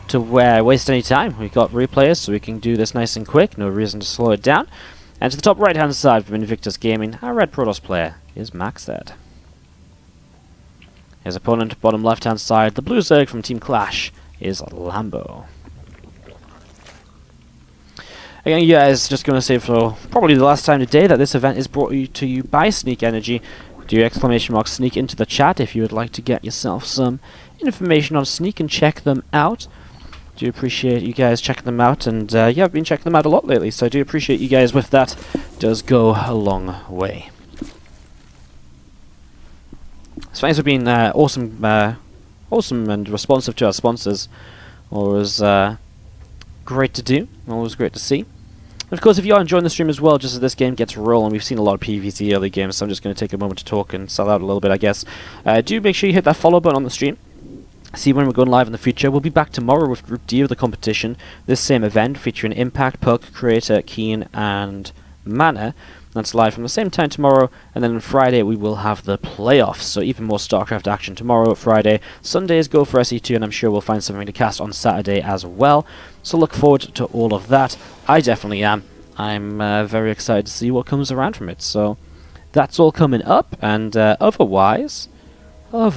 to waste any time. We've got replayers, so we can do this nice and quick. No reason to slow it down. And to the top right-hand side from Invictus Gaming, our red Protoss player is MacSed. His opponent, bottom left-hand side, the blue Zerg from Team Clash, is Lambo. Again, you guys, just going to say for probably the last time today that this event is brought to you by Sneak Energy. Do !sneak into the chat if you would like to get yourself some information on Sneak and check them out. Do appreciate you guys checking them out, and yeah, I've been checking them out a lot lately, so I do appreciate you guys with that. It does go a long way. So thanks for being awesome and responsive to our sponsors. Always great to do, always great to see. Of course, if you are enjoying the stream as well, just as this game gets rolling, we've seen a lot of PvZ early games, so I'm just going to take a moment to talk and sell out a little bit, I guess. Do make sure you hit that follow button on the stream. See when we're going live in the future. We'll be back tomorrow with Group D of the competition, this same event featuring Impact, Puck, Creator, Keen, and Mana. That's live from the same time tomorrow, and then on Friday we will have the playoffs, so even more StarCraft action tomorrow, Friday. Sundays go for SE2, and I'm sure we'll find something to cast on Saturday as well. So look forward to all of that. I definitely am. I'm very excited to see what comes around from it. So that's all coming up, and otherwise, yeah,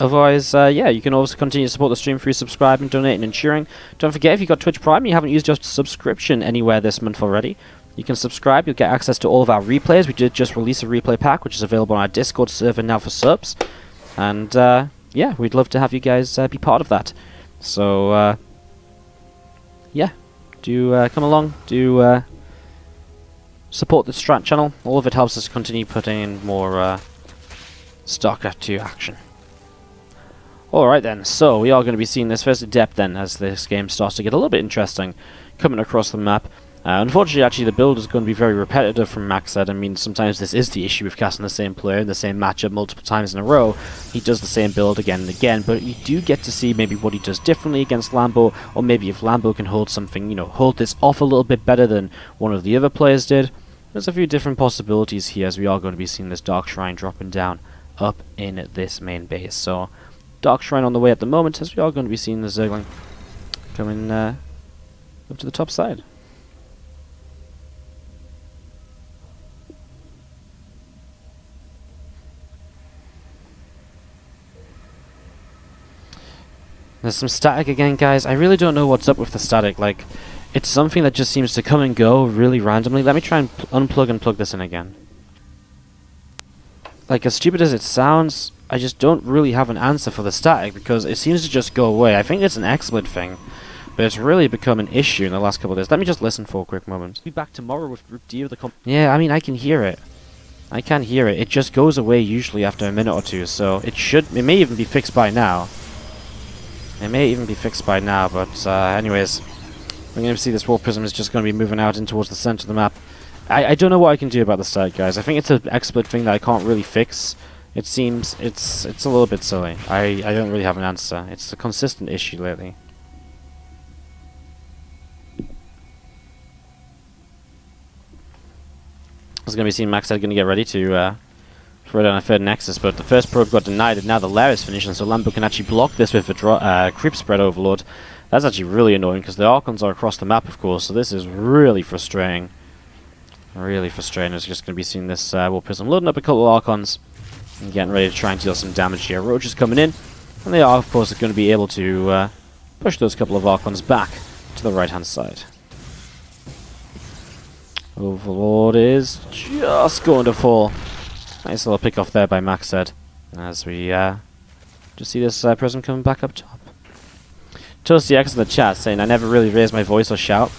otherwise, yeah, you can also continue to support the stream through subscribing, donating, and cheering. Don't forget, if you've got Twitch Prime and you haven't used your subscription anywhere this month already, you can subscribe. You'll get access to all of our replays. We did just release a replay pack, which is available on our Discord server now for subs. And, yeah, we'd love to have you guys be part of that. So, yeah, do come along, do support the Strat channel. All of it helps us continue putting in more StarCraft 2 action. Alright then, so we are going to be seeing this first depth then, as this game starts to get a little bit interesting, coming across the map. Unfortunately, actually, the build is going to be very repetitive from MacSed. I mean, sometimes this is the issue with casting the same player in the same matchup multiple times in a row. He does the same build again and again, but you do get to see maybe what he does differently against Lambo, or maybe if Lambo can hold something, you know, hold this off a little bit better than one of the other players did. There's a few different possibilities here, as we are going to be seeing this Dark Shrine dropping down up in this main base. So, Dark Shrine on the way at the moment, as we are going to be seeing the Zergling coming up to the top side. There's some static again, guys. I really don't know what's up with the static. Like, it's something that just seems to come and go really randomly. Let me try and unplug and plug this in again. Like, as stupid as it sounds, I just don't really have an answer for the static, because it seems to just go away. I think it's an XSplit thing, but it's really become an issue in the last couple of days. Let me just listen for a quick moment. Be back tomorrow with Group D of the Yeah, I mean, I can hear it. I can hear it. It just goes away usually after a minute or two, so it may even be fixed by now. It may even be fixed by now, but anyways, we're going to see this War Prism is just going to be moving out in towards the center of the map. I don't know what I can do about the static, guys. I think it's an XSplit thing that I can't really fix. It seems it's a little bit silly. I don't really have an answer. It's a consistent issue lately. I was going to be seeing MacSed going to get ready to throw down a third Nexus, but the first probe got denied, and now the lair is finishing, so Lambo can actually block this with a creep spread overload. That's actually really annoying, because the Archons are across the map, of course, so this is really frustrating. Really frustrating. It's just going to be seeing this War Prism loading up a couple of Archons and getting ready to try and deal some damage here. Roach is coming in, and they are, of course, going to be able to push those couple of Archons back to the right-hand side. Overlord is just going to fall. Nice little pick off there by MacSed, as we just see this Prism coming back up top. Toasty X in the chat saying, I never really raise my voice or shout.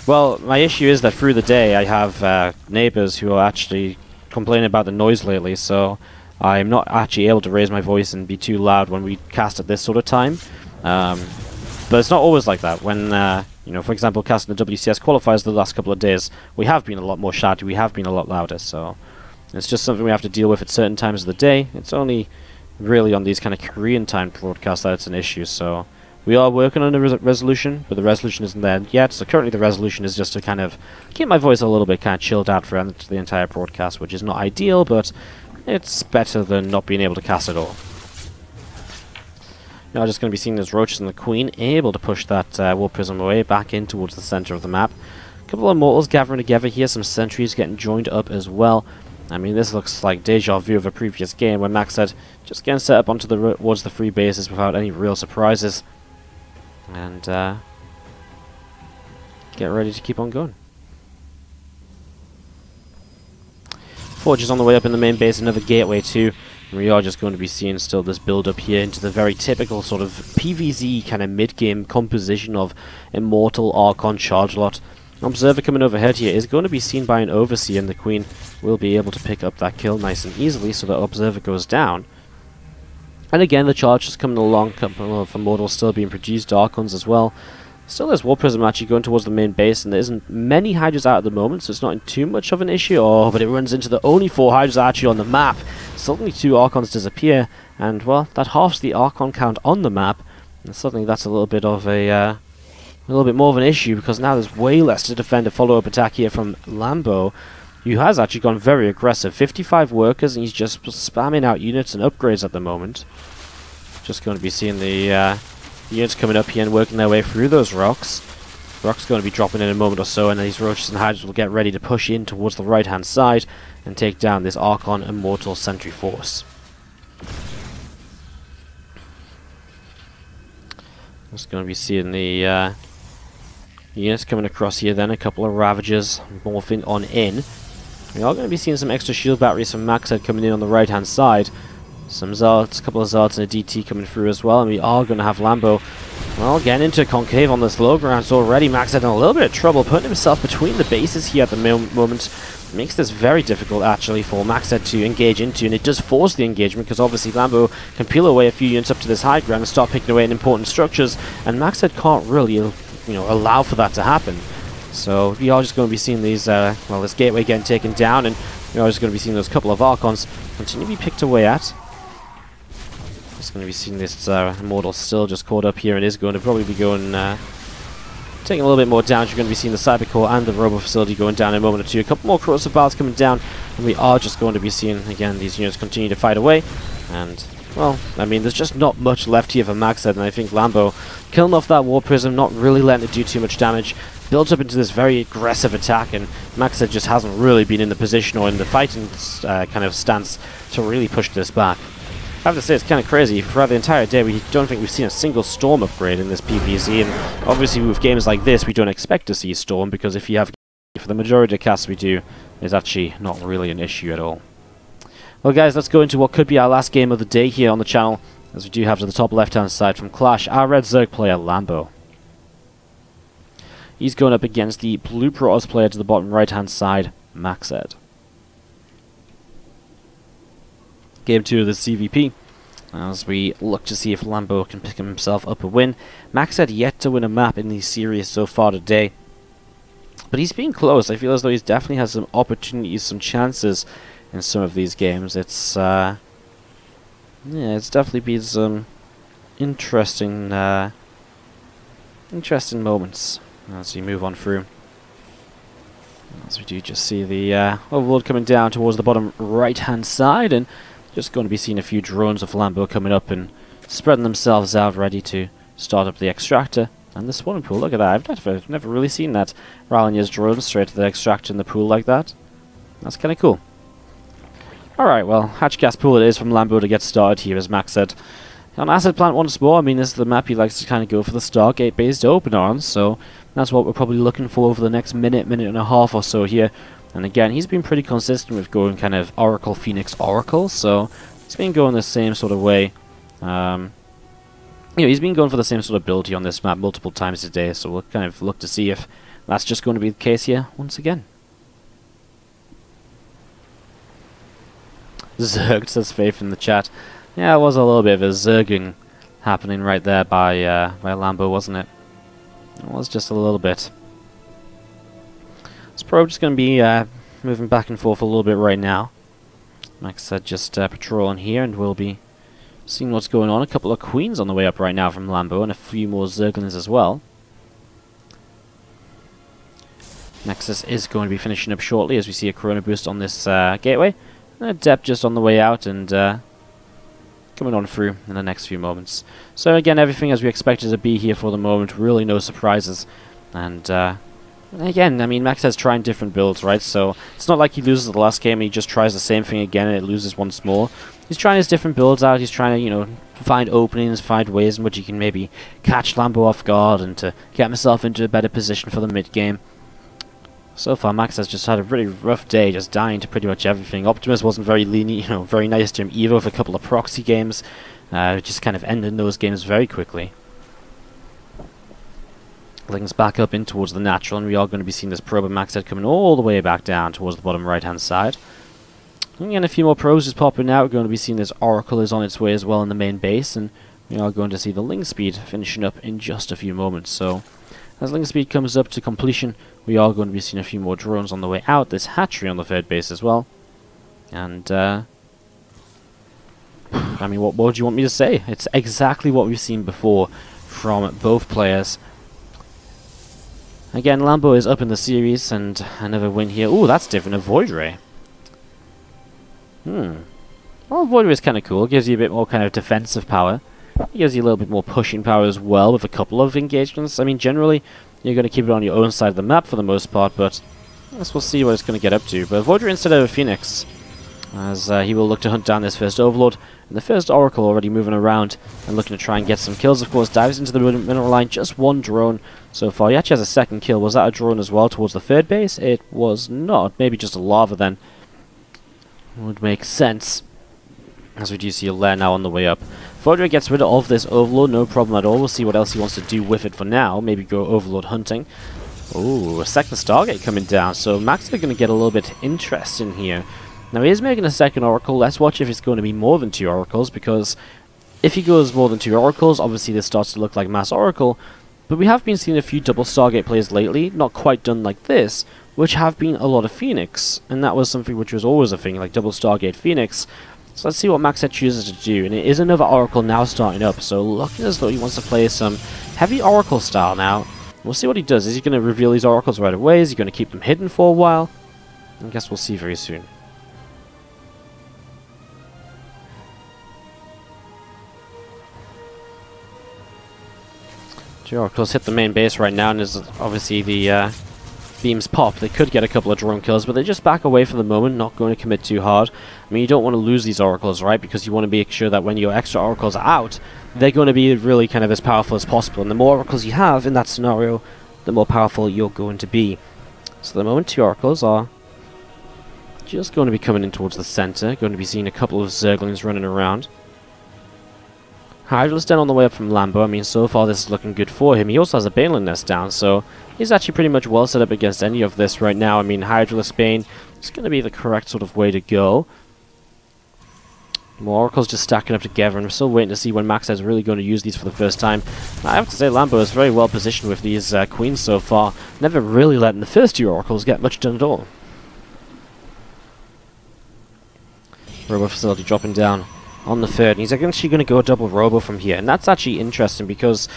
Well, my issue is that through the day I have neighbors who are actually complaining about the noise lately, so I'm not actually able to raise my voice and be too loud when we cast at this sort of time. But it's not always like that. When, you know, for example, casting the WCS qualifiers the last couple of days, we have been a lot more shouty, we have been a lot louder, so it's just something we have to deal with at certain times of the day. It's only really on these kind of Korean timed broadcasts that it's an issue, so We are working on a resolution, but the resolution isn't there yet. So currently the resolution is just to kind of keep my voice a little bit kind of chilled out for the entire broadcast, which is not ideal, but it's better than not being able to cast at all. Now just going to be seeing those roaches and the queen able to push that War Prism away back in towards the center of the map. A couple of mortals gathering together here, some sentries getting joined up as well. I mean, this looks like deja vu of a previous game where MacSed just getting set up onto towards the free bases without any real surprises. And get ready to keep on going. Forge is on the way up in the main base, another gateway too. And we are just going to be seeing still this build up here into the very typical sort of PvZ kind of mid-game composition of Immortal, Archon, Charge Lot. Observer coming overhead here is going to be seen by an Overseer, and the Queen will be able to pick up that kill nice and easily, so that Observer goes down. And again, the charge is coming along, couple of Immortals still being produced, Archons as well. Still there's War Prism actually going towards the main base, and there isn't many Hydras out at the moment, so it's not too much of an issue. Oh, but it runs into the only 4 Hydras actually on the map. Suddenly 2 Archons disappear, and well, that halves the Archon count on the map, and suddenly that's a little bit of a little bit more of an issue, because now there's way less to defend a follow-up attack here from Lambo, who has actually gone very aggressive. 55 workers, and he's just spamming out units and upgrades at the moment. Just going to be seeing the units coming up here and working their way through those rocks. Rock's going to be dropping in a moment or so, and these roaches and hydras will get ready to push in towards the right-hand side and take down this Archon Immortal Sentry Force. Just going to be seeing the units coming across here then, a couple of Ravagers morphing on in. We are going to be seeing some extra shield batteries from MacSed coming in on the right-hand side. Some Zards, a couple of Zards and a DT coming through as well, and we are going to have Lambo, well, getting into Concave on this low ground. So already MacSed in a little bit of trouble, putting himself between the bases here at the moment. Makes this very difficult actually for MacSed to engage into, and it does force the engagement, because obviously Lambo can peel away a few units up to this high ground and start picking away in important structures, and MacSed can't really, allow for that to happen. So we are just going to be seeing these, this gateway getting taken down, and we are just going to be seeing those couple of Archons continue to be picked away at. Just going to be seeing this Immortal still just caught up here, and is going to probably be going, taking a little bit more damage. You're going to be seeing the Cyber Core and the Robo Facility going down in a moment or two. A couple more Corrosive Battles coming down, and we are just going to be seeing, again, these units continue to fight away. And, well, I mean, there's just not much left here for MacSed, and I think Lambo killing off that War Prism, not really letting it do too much damage, builds up into this very aggressive attack, and MacSed just hasn't really been in the position or in the fighting kind of stance to really push this back. I have to say, it's kind of crazy. Throughout the entire day, we don't think we've seen a single Storm upgrade in this PvZ, and obviously with games like this, we don't expect to see Storm, because if you have, for the majority of casts we do, it's actually not really an issue at all. Well guys, let's go into what could be our last game of the day here on the channel, as we do have to the top left-hand side from Clash, our Red Zerg player, Lambo. He's going up against the Blue Protoss player to the bottom right-hand side, MacSed. Game 2 of the ZvP, as we look to see if Lambo can pick himself up a win. MacSed yet to win a map in the series so far today, but he's been close. I feel as though he's definitely has some opportunities, some chances in some of these games. It's it's definitely been some interesting moments as we move on through. As we do just see the overlord coming down towards the bottom right-hand side, and just going to be seeing a few drones of Lambo coming up and spreading themselves out, ready to start up the extractor and the spawning pool. Look at that! I've never really seen that. Rallinier's drones straight to the extractor in the pool like that. That's kind of cool. Alright, well, hatch gas pool it is from Lambo to get started here, as MacSed. On Acid Plant once more, I mean, this is the map he likes to kind of go for the Stargate-based open on, so that's what we're probably looking for over the next minute and a half or so here. And again, he's been pretty consistent with going kind of Oracle, Phoenix, Oracle, so he's been going the same sort of way. He's been going for the same sort of build here on this map multiple times today, so we'll kind of look to see if that's just going to be the case here once again. Zerged says Faith in the chat. Yeah, it was a little bit of a zerging happening right there by Lambo, wasn't it? It was just a little bit. This probe just going to be moving back and forth a little bit right now. Like I said, just patrolling here, and we'll be Seeing what's going on, a couple of queens on the way up right now from Lambo, and a few more zerglings as well. Nexus is going to be finishing up shortly as we see a Corona boost on this gateway. And a Dep just on the way out and coming on through in the next few moments. So again, everything as we expected to be here for the moment, really no surprises. And again, I mean, MacSed's trying different builds, right? So it's not like he loses the last game and he just tries the same thing again and it loses once more. He's trying his different builds out. He's trying to, you know, find openings, find ways in which he can maybe catch Lambo off guard and to get himself into a better position for the mid-game. So far, Max has just had a really rough day, just dying to pretty much everything. Optimus wasn't very lenient, you know, very nice to him either with a couple of proxy games. Just kind of ended those games very quickly. Links back up in towards the natural, and we are going to be seeing this probe of MacSed coming all the way back down towards the bottom right-hand side. And again, a few more probes is popping out. We're going to be seeing this Oracle is on its way as well in the main base, and we are going to see the link speed finishing up in just a few moments. So, as link speed comes up to completion, we are going to be seeing a few more drones on the way out. This hatchery on the third base as well. And, I mean, what would you want me to say? It's exactly what we've seen before from both players. Again, Lambo is up in the series, and another win here. Ooh, that's different. A Void Ray. Well, Void Ray is kind of cool. It gives you a bit more kind of defensive power. It gives you a little bit more pushing power as well with a couple of engagements. I mean, generally, you're going to keep it on your own side of the map for the most part, but I guess we'll see what it's going to get up to. But Void Ray instead of a Phoenix, as he will look to hunt down this first Overlord. And the first Oracle already moving around and looking to try and get some kills, of course. Dives into the mineral line, just one drone so far. He actually has a second kill. Was that a drone as well towards the third base? It was not. Maybe just a lava then. Would make sense. As we do see a lair now on the way up. Void Ray gets rid of this Overlord, no problem at all. We'll see what else he wants to do with it for now. Maybe go Overlord hunting. Ooh, a second Stargate coming down. So Max are going to get a little bit interesting here. Now he is making a second Oracle. Let's watch if it's going to be more than 2 Oracles, because if he goes more than 2 Oracles, obviously this starts to look like Mass Oracle. But we have been seeing a few double Stargate plays lately, not quite done like this, which have been a lot of Phoenix. And that was something which was always a thing, like double Stargate Phoenix. So let's see what MacSed chooses to do. And it is another Oracle now starting up, so looking as though he wants to play some heavy Oracle style now. We'll see what he does. Is he going to reveal these Oracles right away? Is he going to keep them hidden for a while? I guess we'll see very soon. Oracles hit the main base right now, and as obviously the beams pop, they could get a couple of drone kills, but they just back away for the moment, not going to commit too hard. I mean, you don't want to lose these Oracles, right? Because you want to make sure that when your extra Oracles are out, they're going to be really kind of as powerful as possible. And the more Oracles you have in that scenario, the more powerful you're going to be. So at the moment, 2 Oracles are just going to be coming in towards the center. Going to be seeing a couple of Zerglings running around. Hydra's down on the way up from Lambo. I mean, so far this is looking good for him. He also has a Baneling nest down, so he's actually pretty much well set up against any of this right now. I mean, Hydraless Bane is going to be the correct sort of way to go. More Oracles just stacking up together, and we're still waiting to see when MacSed is really going to use these for the first time. I have to say, Lambo is very well positioned with these Queens so far. Never really letting the first 2 Oracles get much done at all. Robo Facility dropping down on the third, and he's actually going to go double Robo from here, and that's actually interesting because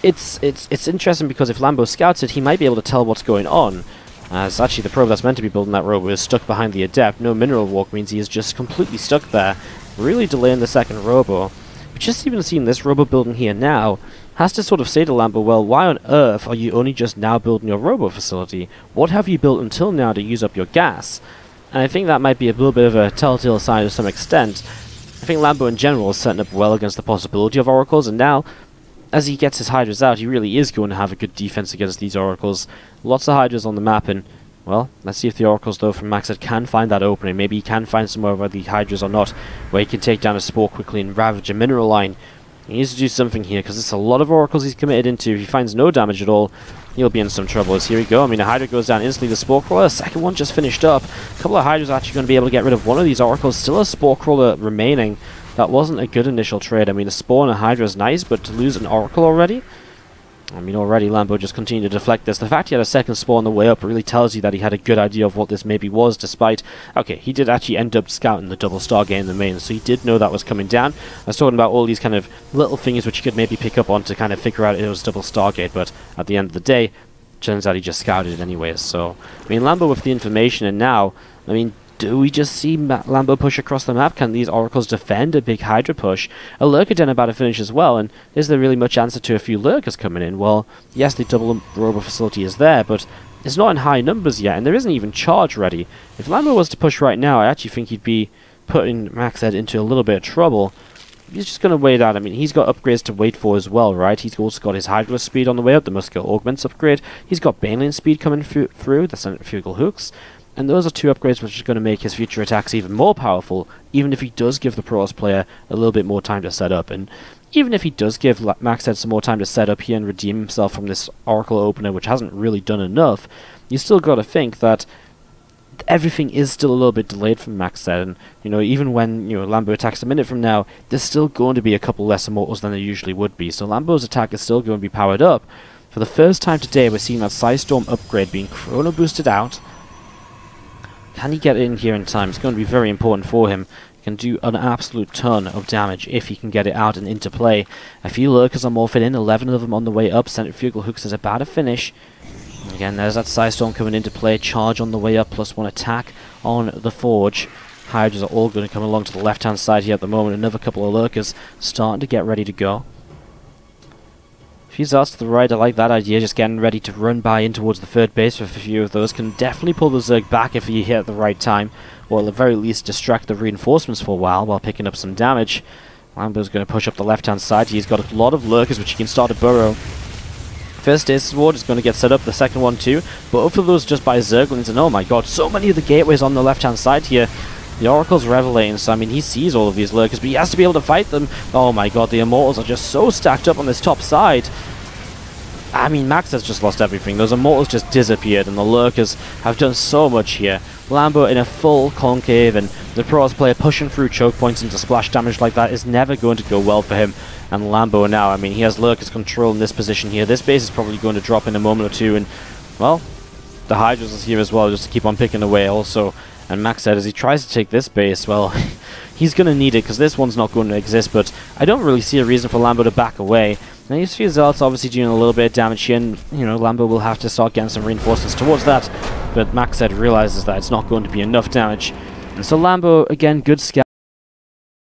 it's interesting because if Lambo scouts it, he might be able to tell what's going on. As actually the probe that's meant to be building that Robo is stuck behind the Adept. No mineral walk means he is just completely stuck there, really delaying the second Robo. But just even seeing this Robo building here now has to sort of say to Lambo, well, why on earth are you only just now building your Robo facility? What have you built until now to use up your gas? And I think that might be a little bit of a telltale sign to some extent. I think Lambo in general is setting up well against the possibility of Oracles, and now, as he gets his Hydras out, he really is going to have a good defense against these Oracles. Lots of Hydras on the map, and, well, let's see if the Oracles, though, from MacSed can find that opening. Maybe he can find somewhere where the Hydras are not, where he can take down a Spore quickly and ravage a mineral line. He needs to do something here, because it's a lot of Oracles he's committed into. If he finds no damage at all, he'll be in some trouble. As here we go. I mean, a Hydra goes down instantly. The Spore Crawler, second one just finished up. A couple of Hydras are actually going to be able to get rid of one of these Oracles. Still a Spore Crawler remaining. That wasn't a good initial trade. I mean, a Spore and a Hydra is nice, but to lose an Oracle already? I mean, already Lambo just continued to deflect this. The fact he had a second spawn on the way up really tells you that he had a good idea of what this maybe was, despite... Okay, he did actually end up scouting the double Stargate in the main, so he did know that was coming down. I was talking about all these kind of little things which you could maybe pick up on to kind of figure out it was double Stargate, but at the end of the day, turns out he just scouted it anyways. So, I mean, Lambo with the information, and now, I mean, do we just see Lambo push across the map? Can these Oracles defend a big Hydra push? A Lurker Den about to finish as well, and is there really much answer to a few Lurkers coming in? Well, yes, the double Robo facility is there, but it's not in high numbers yet, and there isn't even charge ready. If Lambo was to push right now, I actually think he'd be putting MacSed into a little bit of trouble. He's just going to wait out. I mean, he's got upgrades to wait for as well, right? He's also got his Hydra speed on the way up, the Muscular Augments upgrade. He's got Banelane speed coming through, the Centrifugal Hooks. And those are two upgrades which are going to make his future attacks even more powerful, even if he does give the Protoss player a little bit more time to set up. And even if he does give MacSed some more time to set up here and redeem himself from this Oracle opener, which hasn't really done enough, you still got to think that everything is still a little bit delayed from MacSed. And, you know, even when, you know, Lambo attacks a minute from now, there's still going to be a couple less Immortals than there usually would be. So Lambo's attack is still going to be powered up. For the first time today, we're seeing that Psystorm upgrade being chrono boosted out. Can he get it in here in time? It's going to be very important for him. He can do an absolute ton of damage if he can get it out and into play. A few Lurkers are morphing in, 11 of them on the way up. Centrifugal Hooks is about to finish. Again, there's that Psystorm coming into play. Charge on the way up, +1 attack on the Forge. Hydras are all going to come along to the left-hand side here at the moment. Another couple of Lurkers starting to get ready to go. Few Zarts to the right, I like that idea, just getting ready to run by in towards the third base with a few of those. Can definitely pull the Zerg back if he hit at the right time, or at the very least distract the reinforcements for a while picking up some damage. Lambo's going to push up the left-hand side. He's got a lot of Lurkers which he can start to burrow. First Stasis Ward is going to get set up, the second one too, both of those just by Zerglings, and oh my god, so many of the gateways on the left-hand side here. The Oracle's revelating, so I mean, he sees all of these Lurkers, but he has to be able to fight them. Oh my god, the Immortals are just so stacked up on this top side. I mean, Max has just lost everything. Those Immortals just disappeared, and the Lurkers have done so much here. Lambo in a full concave, and the Protoss player pushing through choke points into splash damage like that is never going to go well for him. And Lambo now, I mean, he has Lurkers control in this position here. This base is probably going to drop in a moment or two, and, well, the Hydras is here as well, just to keep on picking away also. And MacSed, as he tries to take this base, well, he's going to need it, because this one's not going to exist, but I don't really see a reason for Lambo to back away. Now, these few Zealots obviously doing a little bit of damage here, and, you know, Lambo will have to start getting some reinforcements towards that, but MacSed realizes that it's not going to be enough damage. And so Lambo, again, good scout.